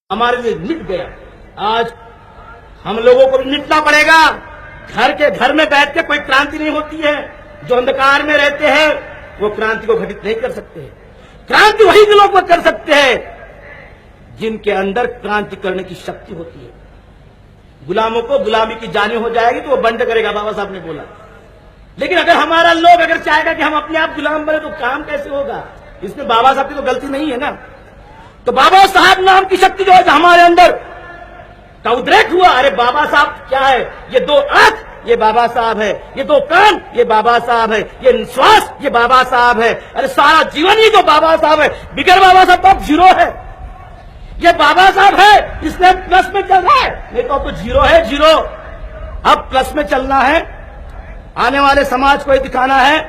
हमारे लिए मिट गया। आज हम लोगों को भी मिटना पड़ेगा। घर के घर में बैठ के कोई क्रांति नहीं होती है। जो अंधकार में रहते हैं वो क्रांति को घटित नहीं कर सकते। क्रांति वही लोग वो कर सकते हैं जिनके अंदर क्रांति करने की शक्ति होती है। गुलामों को गुलामी की जानी हो जाएगी तो वो बंद करेगा, बाबा साहब ने बोला। लेकिन अगर हमारा लोग अगर चाहेगा कि हम अपने आप गुलाम बने तो काम कैसे होगा? इसमें बाबा साहब की तो गलती नहीं है ना। तो बाबा साहब नाम की शक्ति जो है हमारे अंदर का उद्रेक हुआ। अरे बाबा साहब क्या है? ये दो आंख ये बाबा साहब है, ये दो कान ये बाबा साहब है, ये श्वास ये बाबा साहब है। अरे सारा जीवन ही जो बाबा साहब है। बिगर बाबा साहब तो अब जीरो है। ये बाबा साहब है इसलिए प्लस में चल रहा है, नहीं तो अब तो जीरो है, जीरो। अब प्लस में चलना है। आने वाले समाज को ये दिखाना है,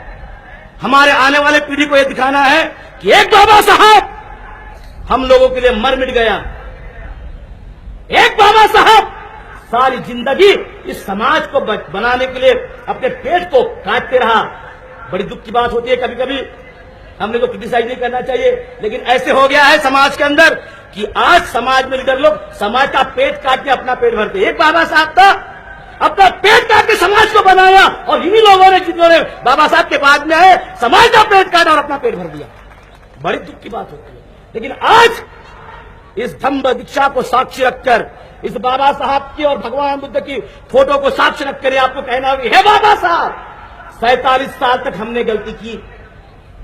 हमारे आने वाले पीढ़ी को ये दिखाना है कि एक बाबा साहब हम लोगों के लिए मर मिट गया। एक बाबा साहब सारी जिंदगी इस समाज को बनाने के लिए अपने पेट को काटते रहा। बड़ी दुख की बात होती है, कभी कभी हमने तो क्रिटिसाइज नहीं करना चाहिए, लेकिन ऐसे हो गया है समाज के अंदर कि आज समाज में लीडर लोग समाज का पेट काट के अपना पेट भरते। एक बाबा साहब था, अपना पेट काट के समाज को बनाया, और इन्हीं लोगों ने जिन्होंने बाबा साहब के बाद में आए समाज का पेट काटा और अपना पेट भर दिया। बड़ी दुख की बात होती है। लेकिन आज इस धम्म दीक्षा को साक्षी रखकर, इस बाबा साहब की और भगवान बुद्ध की फोटो को साक्षी रखकर आपको कहना होगा, हे बाबा साहब 47 साल तक हमने गलती की,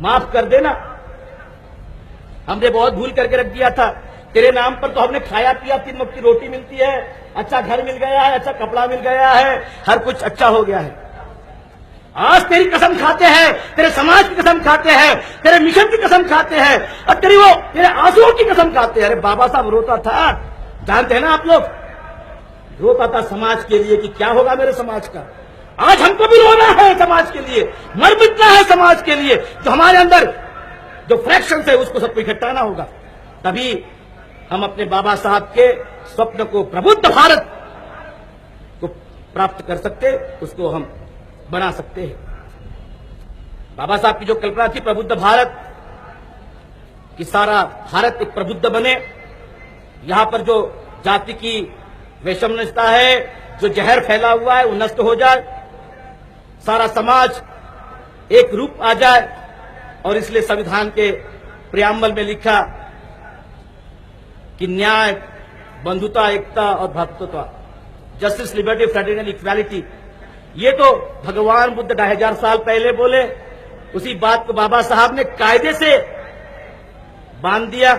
माफ कर देना। हमने बहुत भूल करके रख दिया था। तेरे नाम पर तो हमने खाया पिया, 3 वक्त की रोटी मिलती है, अच्छा घर मिल गया है, अच्छा कपड़ा मिल गया है, हर कुछ अच्छा हो गया है। आज तेरी कसम खाते हैं, तेरे समाज की कसम खाते हैं, तेरे मिशन की कसम खाते हैं, और तेरे आंसुओं की कसम खाते हैं। अरे बाबा साहब रोता था, जानते हैं ना आप लोग, रोता था समाज के लिए कि क्या होगा मेरे समाज का। आज हमको भी रोना है समाज के लिए, मर मिटना है समाज के लिए। जो हमारे अंदर जो फ्रैक्शन है उसको सबको इकट्ठाना होगा, तभी हम अपने बाबा साहब के स्वप्न को, प्रबुद्ध भारत को प्राप्त कर सकते, उसको हम बना सकते हैं। बाबा साहब की जो कल्पना थी प्रबुद्ध भारत कि सारा भारत एक प्रबुद्ध बने, यहां पर जो जाति की वैषम्यता है, जो जहर फैला हुआ है वो नष्ट हो जाए, सारा समाज एक रूप आ जाए। और इसलिए संविधान के प्रियम्बल में लिखा कि न्याय, बंधुता, एकता और भ्रातृत्व, justice, liberty, fraternity and equality. ये तो भगवान बुद्ध 2000 साल पहले बोले, उसी बात को बाबा साहब ने कायदे से बांध दिया।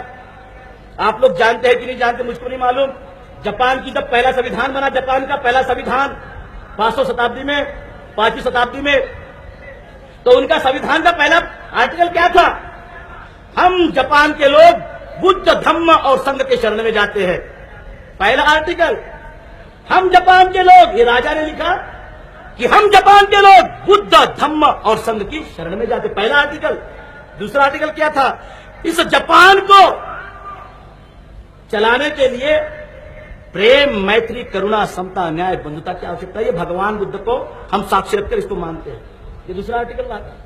आप लोग जानते हैं कि नहीं जानते, मुझको नहीं मालूम। जापान की जब पहला संविधान बना, जापान का पहला संविधान 5वीं शताब्दी में, तो उनका संविधान का पहला आर्टिकल क्या था? हम जापान के लोग बुद्ध, धम्म और संघ के शरण में जाते हैं। पहला आर्टिकल, हम जापान के लोग, ये राजा ने लिखा कि हम जापान के लोग बुद्ध, धम्म और संघ की शरण में जाते, पहला आर्टिकल। दूसरा आर्टिकल क्या था? इस जापान को चलाने के लिए प्रेम, मैत्री, करुणा, समता, न्याय, बंधुता की आवश्यकता है। ये भगवान बुद्ध को हम साक्षी रखकर इसको मानते हैं। ये दूसरा आर्टिकल आता है।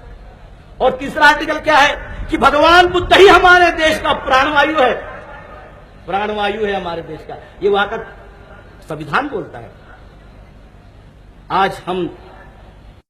और तीसरा आर्टिकल क्या है कि भगवान बुद्ध ही हमारे देश का प्राणवायु है, प्राणवायु है हमारे देश का, ये वहां का संविधान बोलता है। आज हम